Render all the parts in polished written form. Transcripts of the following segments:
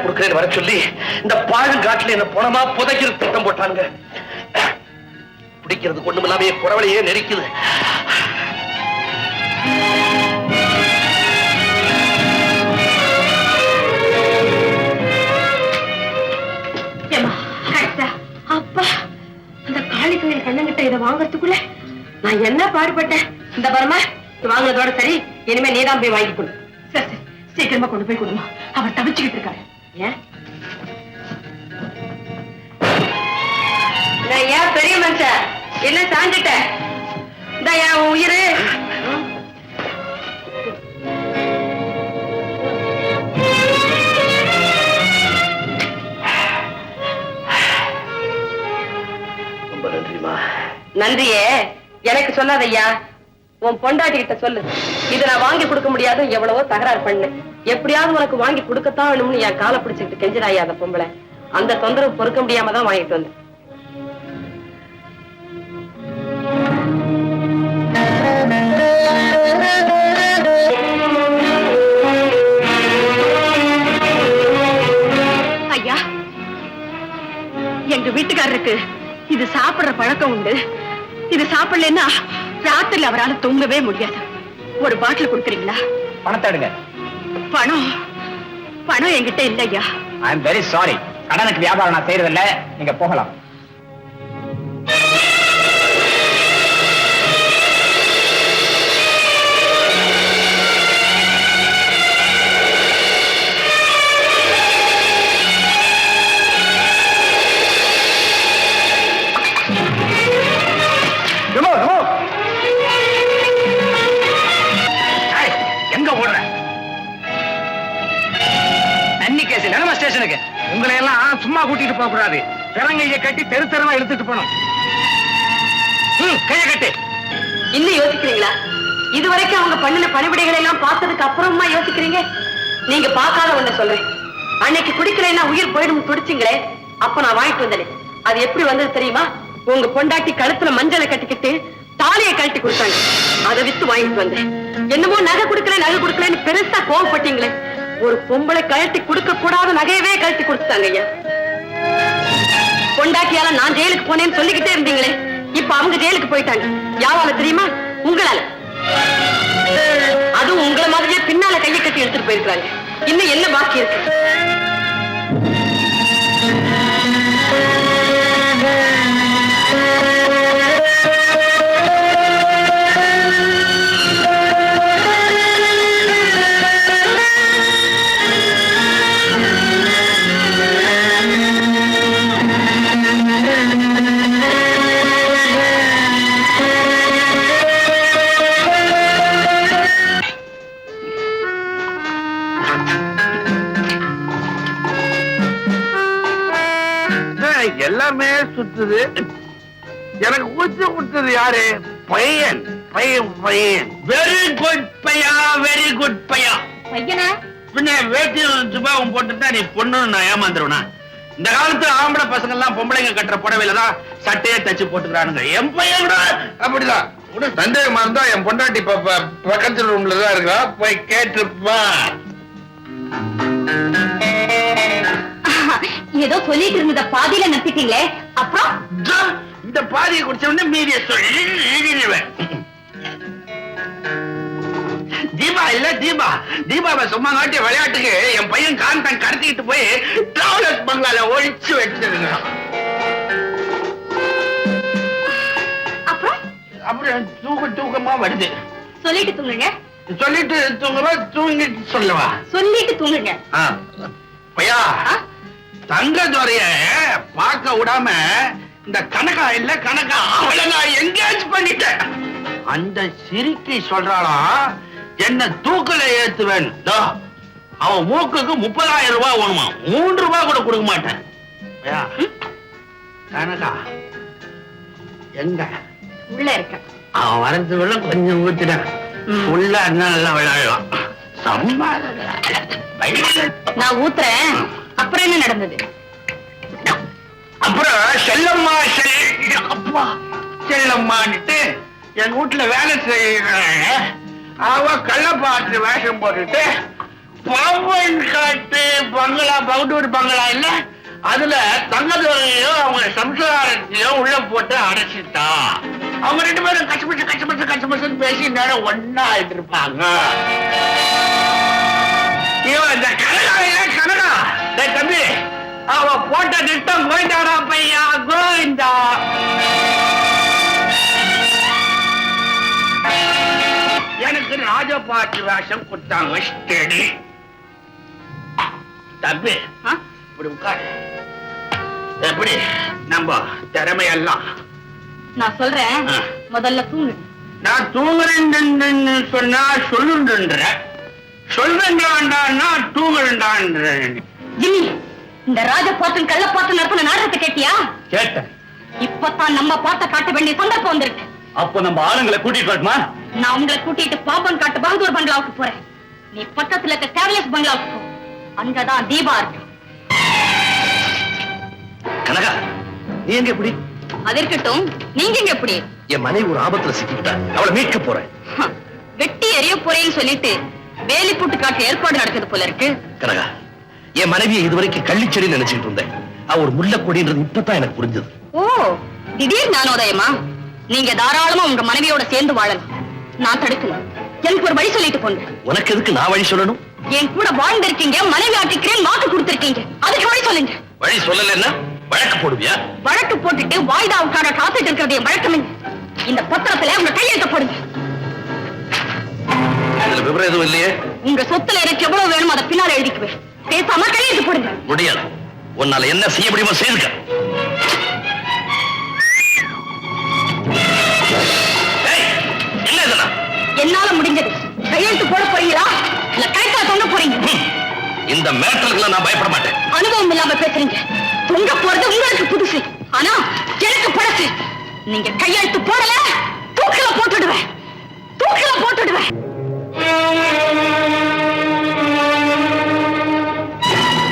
கொடுக்கிறேன்னு வர சொல்லி இந்த பாழுங்காட்டுல என்ன போனமா புதைக்கிற திட்டம் போட்டானுங்க. பிடிக்கிறது கொண்டு இல்லாமே குறவளையே நெரிக்குது. அப்பா, அந்த காளி கோயில் கண்ணங்கிட்ட இதை வாங்கறதுக்குள்ள நான் என்ன பாடுபட்டேன். இந்த பரமா வாங்கினதோட சரி, இனிமே நீதான் போய் வாங்கி கொடு. சரி சரி, சீக்கிரமா கொண்டு போய் கொடுமா, அவர் தவிச்சுக்கிட்டு இருக்காரு. ஏன் ஏன் பெரிய மனுஷன் என்ன சாஞ்சிட்ட? இந்த என் உயிரு நன்றியே எனக்கு சொல்லாத ஐயா. உன் பொண்டாட்டி கிட்ட சொல்லு, இதை நான் வாங்கி கொடுக்க முடியாது, எவ்வளவோ தகராறு பண்ணு, எப்படியாவது உனக்கு வாங்கி கொடுக்கத்தான் வேணும்னு என் காலை பிடிச்சுக்கிட்டு கெஞ்சிராயா அந்த பொம்பளை. அந்த தொந்தரவு பொறுக்க முடியாம தான் வாங்கிட்டு வந்தேன். ஐயா, எங்க வீட்டுக்காரருக்கு இது சாப்பிடுற பழக்கம் உண்டு. இது சாப்பிடலன்னா ராத்திரில அவரால் தூங்கவே முடியாது. ஒரு பாட்டில் கொடுக்குறீங்களா? பணத்தை எடுங்க. பணம் என்கிட்ட இல்ல ஐயா. I am very sorry. கடனுக்கு வியாபாரம் நான் செய்யறதில்ல, நீங்க போகலாம். உங்களை எல்லாம் சும்மா கூட்டிட்டு போக கூடாது. திறங்கையை கட்டி தெரு தெருவா இழுத்துட்டு போனோம். கையை கட்டு. இன்னும் யோசிக்கிறீங்களா? இதுவரைக்கும் அவங்க பண்ணின பணிவிடைகளை எல்லாம் பார்த்ததுக்கு அப்புறமா யோசிக்கிறீங்க? நீங்க பார்க்காத ஒண்ணு சொல்றேன். அன்னைக்கு குடிக்கலைன்னா உயிர் போயிடும் துடிச்சிங்களே, அப்ப நான் வாங்கிட்டு வந்தேன். அது எப்படி வந்தது தெரியுமா? உங்க பொண்டாட்டி கழுத்துல மஞ்சளை கட்டிக்கிட்டு தாலியை கழட்டி கொடுத்தாங்க. அதை வித்து வாங்கிட்டு வந்தேன். என்னமோ நகை கொடுக்கலன்னு பெருசா கோவப்பட்டீங்களே, ஒரு பொம்பளை கழட்டி கொடுக்க கூடாத நகையவே கழட்டி கொடுத்துட்டாங்க ஐயா. பொண்டாட்டியால நான் ஜெயிலுக்கு போனேன்னு சொல்லிக்கிட்டே இருந்தீங்களே, இப்ப அவங்க ஜெயிலுக்கு போயிட்டாங்க. யாவால தெரியுமா? உங்களால. அதுவும் உங்களை மாதிரியே பின்னால கையை கட்டி எடுத்துட்டு போயிருக்காங்க. இன்னும் என்ன பாக்கி இருக்கு? எல்லாமே சுத்துது. எனக்கு ஊச்சு கொடுத்தது யாரு? பையன் பையன் பையன். வெரி குட் பையா, வெரி குட் பையா. பையனா? பின்ன வேட்டியும் சுபாவும் போட்டுட்டா நீ பொண்ணுன்னு நான் ஏமாந்துருவனா? இந்த காலத்துல ஆம்பளை பசங்க எல்லாம் பொம்பளைங்க கட்டுற புடவையில தான் சட்டையே தச்சு போட்டுக்கிறானுங்க. என் பையன் கூட அப்படிதான். கூட சந்தேகமா இருந்தா என் பொண்டாட்டி பக்கத்து ரூம்ல தான் இருக்கா, போய் கேட்டுப்பா. ஏதோ சொல்லிட்டு இருந்த பாதியில நிறுத்திட்டீங்களே, அப்புறம் இந்த பாதியை குடிச்ச உடனே மீதிய சொல்லிடுவேன். தீபா இல்ல தீபா, தீபாவை சும்மா காட்டிய விளையாட்டுக்கு என் பையன் காந்தன் கடத்திக்கிட்டு போய் டிராவலர்ஸ் பங்களால ஒழிச்சு வச்சிருங்க. அப்புறம் தூக்கமா வருது. சொல்லிட்டு தூங்குங்க. சொல்லிட்டு தூங்குவா, தூங்கிட்டு சொல்லவா? சொல்லிட்டு தூங்குங்க. பையா, தங்கதுரைய பார்க்க விடாம இந்த கனகா இல்ல கனகா அவளை நான் எங்கேஜ் பண்ணிட்டேன். அந்த சிரிக்கி சொல்றாளா என்ன தூக்கல ஏத்துவேன். அவன் மூக்குக்கு 30,000 ரூபாய் வேணுமா, 3 ரூபாய் கூட கொடுக்க மாட்டேன். கனகா எங்க? உள்ள இருக்க. அவன் வரதுக்குள்ள கொஞ்சம் ஊத்துட்டேன். உள்ள நல்லா விளையாடலாம். நான் ஊத்துறேன். அப்புறம் என்ன நடந்தது? அப்புறம் செல்லம்மா அப்பா செல்லம்மான்ட்டு என் வீட்டுல வேலை செய்யறாங்க. அவ கள்ளப்பாட்டு வேஷம் போட்டுட்டு பாவன் காட்டு பங்களா பவுடூர் பங்களா இல்ல அதுல தங்கதுரையும் அவங்க சம்சாரத்தையும் உள்ள போட்டு அடைச்சிட்டா. அவங்க 2 பேரும் கஷ்டப்பட்டு பேசி நேரம் ஒன்னா ஆயிட்டு இருப்பாங்க. இவன் இந்த கனகா தம்பி அவ போட்ட திட்டம் கோயிந்தாடா பையா கோவிந்தா. எனக்கு ராஜபாட்டு வேஷம் கொடுத்தாங்க. ஸ்டடி தம்பி இப்படி உட்காரு. எப்படி நம்ம திறமையெல்லாம் நான் சொல்றேன், முதல்ல தூங்கு. நான் தூங்குறேன்னு சொன்னா சொல்லுன்ற சொல்றேன்டான்னா தூங்குறேன்டான்ற. ஜிம்மி, இந்த ராஜபாட்டன் கள்ளப்பாட்டன் நடத்தின நாடகத்தை கேட்டியா? கேட்டேன். இப்பதான் நம்ம பாட்ட காட்ட வேண்டிய சந்தர்ப்பம் வந்திருக்கு. அப்ப நம்ம ஆளுங்களை கூட்டிட்டு வரட்டுமா? நான் உங்களை கூட்டிட்டு பாம்பன் காட்டு பகதூர் பங்களாவுக்கு போறேன். நீ பக்கத்துல இருக்க கேரியஸ் பங்களாவுக்கு போ. அங்கதான் தீபா இருக்கு. கனகா, நீ எங்க எப்படி? அது இருக்கட்டும், நீங்க எங்க எப்படி? என் மனைவி ஒரு ஆபத்துல சிக்கிக்கிட்டா, அவளை மீட்க போறேன். வெட்டி எறிய போறேன்னு சொல்லிட்டு வேலி போட்டு காட்டு ஏற்பாடு நடக்குது போல இருக்கு. கனகா, என் மனைவியை இதுவரைக்கும் கள்ளிச்செடி நினைச்சுட்டு இருந்தேன். அவ ஒரு முள்ளக்கொடின்றது இப்பதான் எனக்கு புரிஞ்சது. ஓ, திடீர் ஞானோதயமா? நீங்க தாராளமா உங்க மனைவியோட சேர்ந்து வாழலாம். நான் தடுக்கல. எனக்கு ஒரு வழி சொல்லிட்டு போங்க. உனக்கு எதுக்கு நான் வழி சொல்லணும்? என் கூட வாழ்ந்திருக்கீங்க, மனைவி ஆட்டிக்கிறேன் வாக்கு கொடுத்திருக்கீங்க. அதுக்கு வழி சொல்லுங்க. வழி சொல்லலன்னா வழக்கு போடுவியா? வழக்கு போட்டுட்டு வாய்தாவுக்காக காத்துட்டு இருக்கிறது என் வழக்கமே. இந்த பத்திரத்துல உங்க கையெழுத்த போடுங்க. இதுல விவரம் எதுவும் இல்லையே. உங்க சொத்துல எனக்கு எவ்வளவு வேணுமோ அதை பின்னால எழுதிக்குவேன். பேசாம கையெழுத்து போடுங்க. முடியாது. உன்னால என்ன செய்ய முடியுமோ செய்துக்க. என்ன இதெல்லாம்? என்னால முடிஞ்சது. கையெழுத்து போட போறீங்களா இல்ல கைத்தா தொங்க போறீங்க? இந்த மேட்டர்களுக்கு நான் பயப்பட மாட்டேன். அனுபவம் இல்லாம பேசுறீங்க. தொங்க போறது உங்களுக்கு புதுசு, ஆனா எனக்கு பழசு. நீங்க கையெழுத்து போடல, தூக்கில போட்டுடுவேன். தூக்கில போட்டுடுவேன்.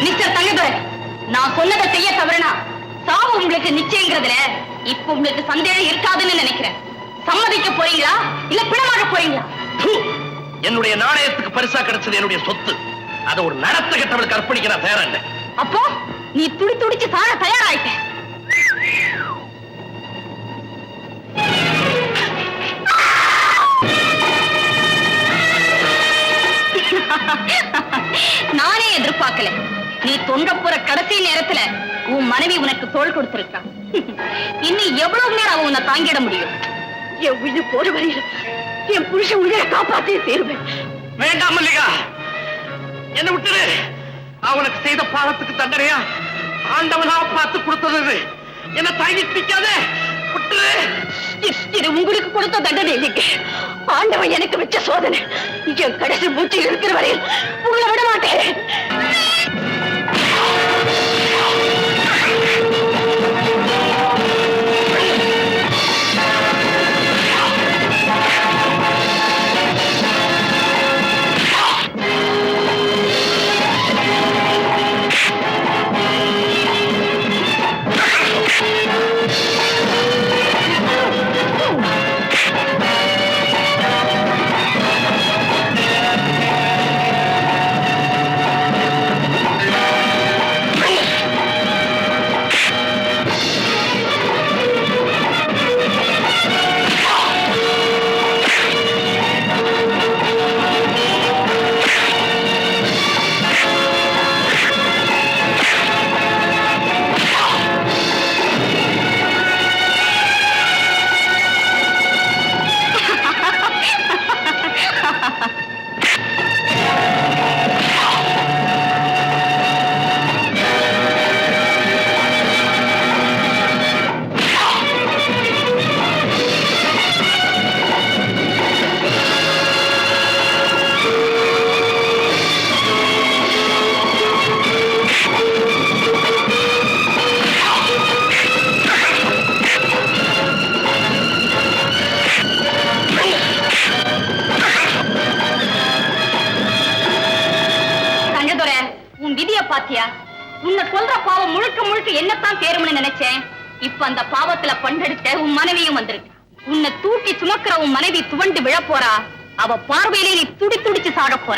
மிஸ்டர் தங்கதுரை, நான் சொன்னதை செய்ய தவறுனா சாவு உங்களுக்கு நிச்சயங்கிறதுல இப்ப உங்களுக்கு சந்தேகம் இருக்காதுன்னு நினைக்கிறேன். சம்மதிக்க போறீங்களா இல்ல பிணமாக போறீங்களா? என்னுடைய நாணயத்துக்கு பரிசா கிடைச்சது என்னுடைய சொத்து. அதை ஒரு நடத்த கெட்டவளுக்கு அர்ப்பணிக்க நான் தயாரா இல்லை. அப்போ நீ துடி துடிச்சு சாக தயாராயிட்ட. நானே எதிர்பார்க்கல. நீ தொங்க போற கடைசி நேரத்துல உன் மனைவி உனக்கு தோள் கொடுத்திருக்கான். இன்னும் எவ்வளவு நேரம் அவன் உன்னை தாங்கிட முடியும்? என் உயிர் போற வரையில் என் புருஷன் உயிரை காப்பாற்றே தீருவேன். வேண்டாம் மல்லிகா, என்ன விட்டுரு. அவனுக்கு செய்த பாவத்துக்கு தண்டனையா ஆண்டவனா பார்த்து கொடுத்தது. என்ன தாங்கி பிடிக்காதே, விட்டுரு. இது உங்களுக்கு கொடுத்த தண்டனை இல்லைங்க, ஆண்டவன் எனக்கு வச்ச சோதனை. என் கடைசி மூச்சு இருக்கிற வரையில் உங்களை விட மாட்டேன். பாத்தியா? உன்னை கொல்ற பாவம் முழுக்க முழுக்க என்னத்தான் தேரும்னு நினைச்சேன். இப்ப அந்த பாவத்துல பண்டெடுத்த உன் மனைவியும் வந்திருக்கு. உன்னை தூக்கி சுமக்கிற உன் மனைவி துவண்டு விழ போறா. அவ பார்வையிலே நீ துடி துடிச்சு சாக போற.